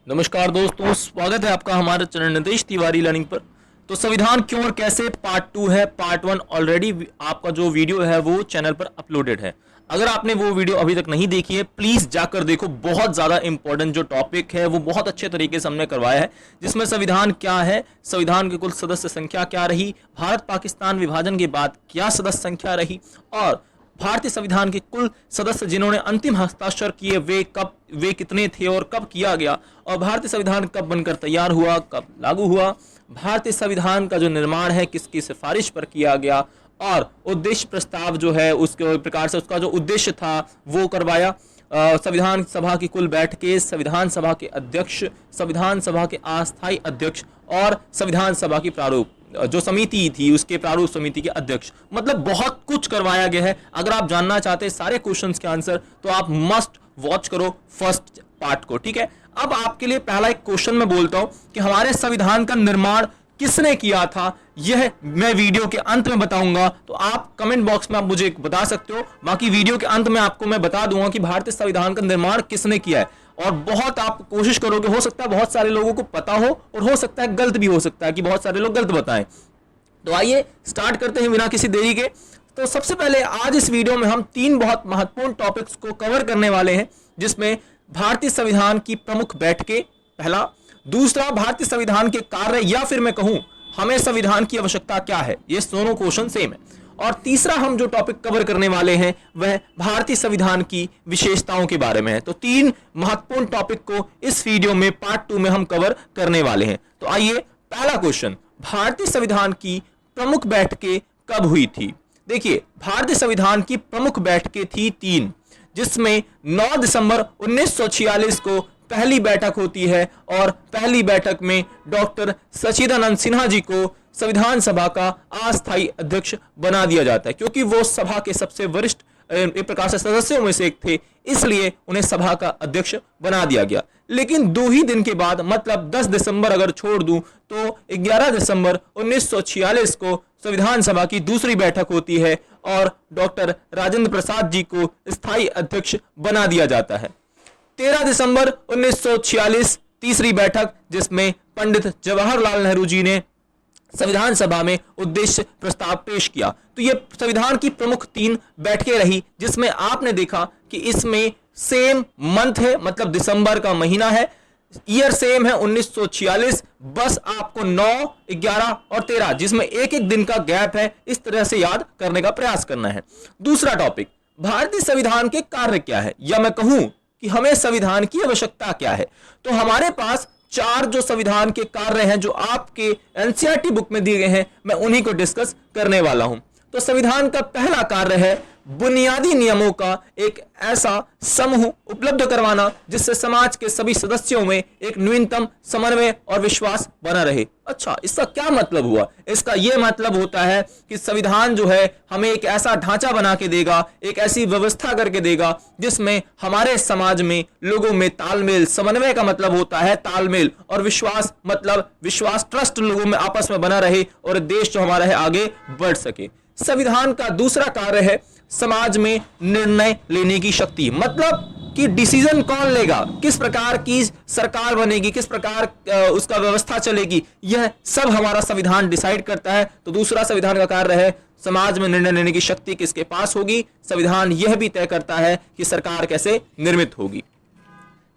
नमस्कार दोस्तों, स्वागत है आपका हमारे चैनल नितेश तिवारी लर्निंग पर। तो संविधान क्यों और कैसे पार्ट 2 है। पार्ट 1 ऑलरेडी आपका जो वीडियो है वो चैनल पर अपलोडेड है। अगर आपने वो वीडियो अभी तक नहीं देखी है प्लीज जाकर देखो। बहुत ज्यादा इंपॉर्टेंट जो टॉपिक है वो बहुत अच्छे तरीके से हमने करवाया है, जिसमें संविधान क्या है, संविधान की कुल सदस्य संख्या क्या रही, भारत पाकिस्तान विभाजन के बाद क्या सदस्य संख्या रही, और भारतीय संविधान के कुल सदस्य जिन्होंने अंतिम हस्ताक्षर किए वे कितने थे और कब किया गया, और भारतीय संविधान कब बनकर तैयार हुआ, कब लागू हुआ, भारतीय संविधान का जो निर्माण है किसकी सिफारिश पर किया गया, और उद्देश्य प्रस्ताव जो है उसके प्रकार से उसका जो उद्देश्य था वो करवाया। संविधान सभा की कुल बैठकें, संविधान सभा के अध्यक्ष, संविधान सभा के अस्थायी अध्यक्ष और संविधान सभा की प्रारूप जो समिति थी उसके प्रारूप समिति के अध्यक्ष, मतलब बहुत कुछ करवाया गया है। अगर आप जानना चाहते हैं सारे क्वेश्चंस के आंसर तो आप मस्ट वॉच करो फर्स्ट पार्ट को, ठीक है। अब आपके लिए पहला एक क्वेश्चन मैं बोलता हूं कि हमारे संविधान का निर्माण किसने किया था, यह मैं वीडियो के अंत में बताऊंगा। तो आप कमेंट बॉक्स में आप मुझे बता सकते हो, बाकी वीडियो के अंत में आपको मैं बता दूंगा कि भारतीय संविधान का निर्माण किसने किया है। और बहुत आप कोशिश करोगे, हो सकता है बहुत सारे लोगों को पता हो और हो सकता है गलत भी हो सकता है कि बहुत सारे लोग गलत बताएं। तो आइए स्टार्ट करते हैं बिना किसी देरी के। तो सबसे पहले आज इस वीडियो में हम 3 बहुत महत्वपूर्ण टॉपिक्स को कवर करने वाले हैं, जिसमें भारतीय संविधान की प्रमुख बैठकें पहला, दूसरा भारतीय संविधान के कार्य या फिर मैं कहूं हमें संविधान की आवश्यकता क्या है, ये दोनों क्वेश्चन सेम है, और तीसरा हम जो टॉपिक कवर करने वाले हैं वह भारतीय संविधान की विशेषताओं के बारे में है। तो 3 महत्वपूर्ण टॉपिक को इस वीडियो में पार्ट 2 में हम कवर करने वाले हैं। तो आइए पहला क्वेश्चन, भारतीय संविधान की प्रमुख बैठकें कब हुई थी। देखिए भारतीय संविधान की प्रमुख बैठकें थी 3, जिसमें 9 दिसंबर 1946 को पहली बैठक होती है, और पहली बैठक में डॉक्टर सच्चिदानंद सिन्हा जी को संविधान सभा का अस्थायी अध्यक्ष बना दिया जाता है, क्योंकि वो सभा के सबसे वरिष्ठ एक प्रकार से सदस्यों में से एक थे, इसलिए उन्हें सभा का अध्यक्ष बना दिया गया। लेकिन 2 ही दिन के बाद, मतलब 10 दिसंबर अगर छोड़ दूं तो 11 दिसंबर 1946 को संविधान सभा की दूसरी बैठक होती है और डॉक्टर राजेंद्र प्रसाद जी को स्थायी अध्यक्ष बना दिया जाता है। 13 दिसंबर 1946 तीसरी बैठक, जिसमें पंडित जवाहरलाल नेहरू जी ने संविधान सभा में उद्देश्य प्रस्ताव पेश किया। तो ये संविधान की प्रमुख 3 बैठकें रही, जिसमें आपने देखा कि इसमें सेम मंथ है, मतलब दिसंबर का महीना है, ईयर सेम है 1946, बस आपको 9, 11 और 13 जिसमें एक एक दिन का गैप है, इस तरह से याद करने का प्रयास करना है। दूसरा टॉपिक, भारतीय संविधान के कार्य क्या है, या मैं कहूं कि हमें संविधान की आवश्यकता क्या है। तो हमारे पास 4 जो संविधान के कार्य हैं जो आपके एनसीईआरटी बुक में दिए गए हैं, मैं उन्हीं को डिस्कस करने वाला हूं। तो संविधान का पहला कार्य है बुनियादी नियमों का एक ऐसा समूह उपलब्ध करवाना जिससे समाज के सभी सदस्यों में एक न्यूनतम समन्वय और विश्वास बना रहे। अच्छा, इसका क्या मतलब हुआ? इसका यह मतलब होता है कि संविधान जो है हमें एक ऐसा ढांचा बना के देगा, एक ऐसी व्यवस्था करके देगा जिसमें हमारे समाज में लोगों में तालमेल, समन्वय का मतलब होता है तालमेल, और विश्वास मतलब विश्वास, ट्रस्ट लोगों में आपस में बना रहे और देश जो हमारा है आगे बढ़ सके। संविधान का दूसरा कार्य है समाज में निर्णय लेने की शक्ति, मतलब कि डिसीजन कौन लेगा, किस प्रकार की सरकार बनेगी, किस प्रकार उसका व्यवस्था चलेगी, यह सब हमारा संविधान डिसाइड करता है। तो दूसरा संविधान का कार्य है समाज में निर्णय लेने की शक्ति किसके पास होगी। संविधान यह भी तय करता है कि सरकार कैसे निर्मित होगी।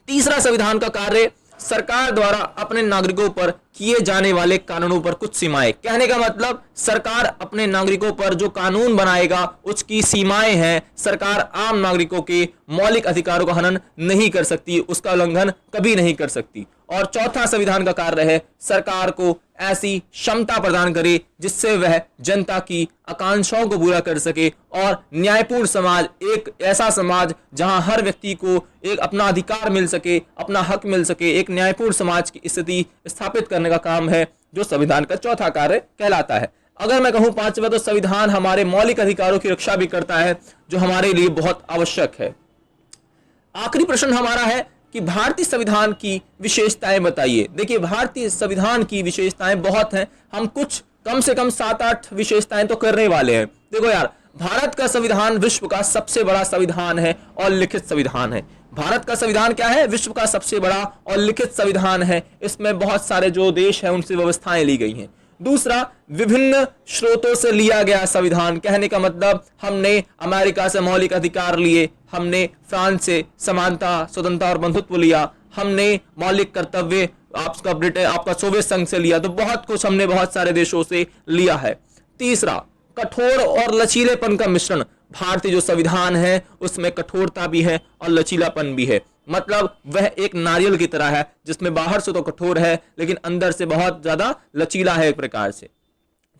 तीसरा संविधान का कार्य, सरकार द्वारा अपने नागरिकों पर किए जाने वाले कानूनों पर कुछ सीमाएं। कहने का मतलब सरकार अपने नागरिकों पर जो कानून बनाएगा उसकी सीमाएं हैं। सरकार आम नागरिकों के मौलिक अधिकारों का हनन नहीं कर सकती, उसका उल्लंघन कभी नहीं कर सकती। और चौथा संविधान का कार्य है सरकार को ऐसी क्षमता प्रदान करे जिससे वह जनता की आकांक्षाओं को पूरा कर सके, और न्यायपूर्ण समाज, एक ऐसा समाज जहां हर व्यक्ति को एक अपना अधिकार मिल सके, अपना हक मिल सके, एक न्यायपूर्ण समाज की स्थिति स्थापित करने का काम है जो संविधान का चौथा कार्य कहलाता है। अगर मैं कहूं पांचवा, तो संविधान हमारे मौलिक अधिकारों की रक्षा भी करता है जो हमारे लिए बहुत आवश्यक है। आखिरी प्रश्न हमारा है कि भारतीय संविधान की विशेषताएं बताइए। देखिए भारतीय संविधान की विशेषताएं बहुत हैं, हम कुछ कम से कम 7-8 विशेषताएं तो करने वाले हैं। देखो यार, भारत का संविधान विश्व का सबसे बड़ा संविधान है और लिखित संविधान है। भारत का संविधान क्या है? विश्व का सबसे बड़ा और लिखित संविधान है। इसमें बहुत सारे जो देश हैं उनसे व्यवस्थाएं ली गई हैं। दूसरा, विभिन्न स्रोतों से लिया गया संविधान। कहने का मतलब हमने अमेरिका से मौलिक अधिकार लिए, हमने फ्रांस से समानता, स्वतंत्रता और बंधुत्व लिया, हमने मौलिक कर्तव्य आपका ब्रिटेन, आपका सोवियत संघ से लिया। तो बहुत कुछ हमने बहुत सारे देशों से लिया है। तीसरा, कठोर और लचीलेपन का मिश्रण। भारतीय जो संविधान है उसमें कठोरता भी है और लचीलापन भी है। मतलब वह एक नारियल की तरह है जिसमें बाहर से तो कठोर है लेकिन अंदर से बहुत ज्यादा लचीला है एक प्रकार से।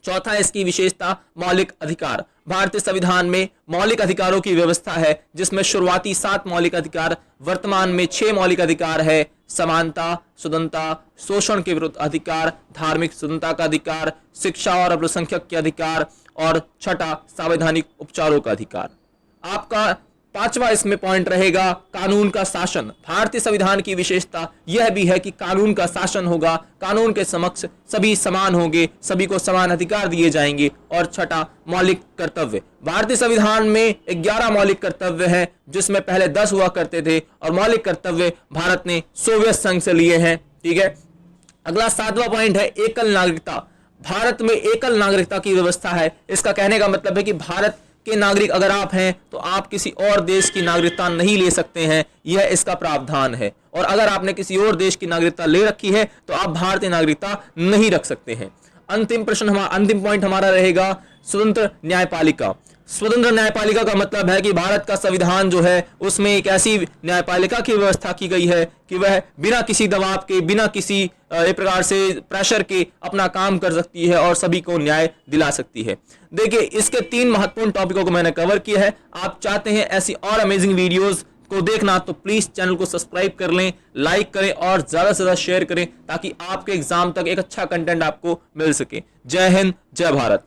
चौथा, इसकी विशेषता मौलिक अधिकार। भारतीय संविधान में मौलिक अधिकारों की व्यवस्था है जिसमें शुरुआती 7 मौलिक अधिकार, वर्तमान में 6 मौलिक अधिकार है। समानता, स्वतंत्रता, शोषण के विरुद्ध अधिकार, धार्मिक स्वतंत्रता का अधिकार, शिक्षा और अल्पसंख्यक के अधिकार, और छठा, संवैधानिक उपचारों का अधिकार। आपका पांचवा इसमें पॉइंट रहेगा कानून का शासन। भारतीय संविधान की विशेषता यह भी है कि कानून का शासन होगा, कानून के समक्ष सभी समान होंगे, सभी को समान अधिकार दिए जाएंगे। और छठा, मौलिक कर्तव्य। भारतीय संविधान में 11 मौलिक कर्तव्य हैं जिसमें पहले 10 हुआ करते थे और मौलिक कर्तव्य भारत ने सोवियत संघ से लिए हैं। ठीक है। अगला 7वां पॉइंट है एकल नागरिकता। भारत में एकल नागरिकता की व्यवस्था है। इसका कहने का मतलब है कि भारत के नागरिक अगर आप हैं तो आप किसी और देश की नागरिकता नहीं ले सकते हैं, यह इसका प्रावधान है। और अगर आपने किसी और देश की नागरिकता ले रखी है तो आप भारतीय नागरिकता नहीं रख सकते हैं। अंतिम पॉइंट हमारा रहेगा स्वतंत्र न्यायपालिका। स्वतंत्र न्यायपालिका का मतलब है कि भारत का संविधान जो है उसमें एक ऐसी न्यायपालिका की व्यवस्था की गई है कि वह बिना किसी दबाव के, बिना किसी एक प्रकार से प्रेशर के अपना काम कर सकती है और सभी को न्याय दिला सकती है। देखिए, इसके 3 महत्वपूर्ण टॉपिकों को मैंने कवर किया है। आप चाहते हैं ऐसी और अमेजिंग वीडियोस को देखना तो प्लीज चैनल को सब्सक्राइब कर लें, लाइक करें और ज्यादा से ज्यादा शेयर करें ताकि आपके एग्जाम तक एक अच्छा कंटेंट आपको मिल सके। जय हिंद, जय भारत।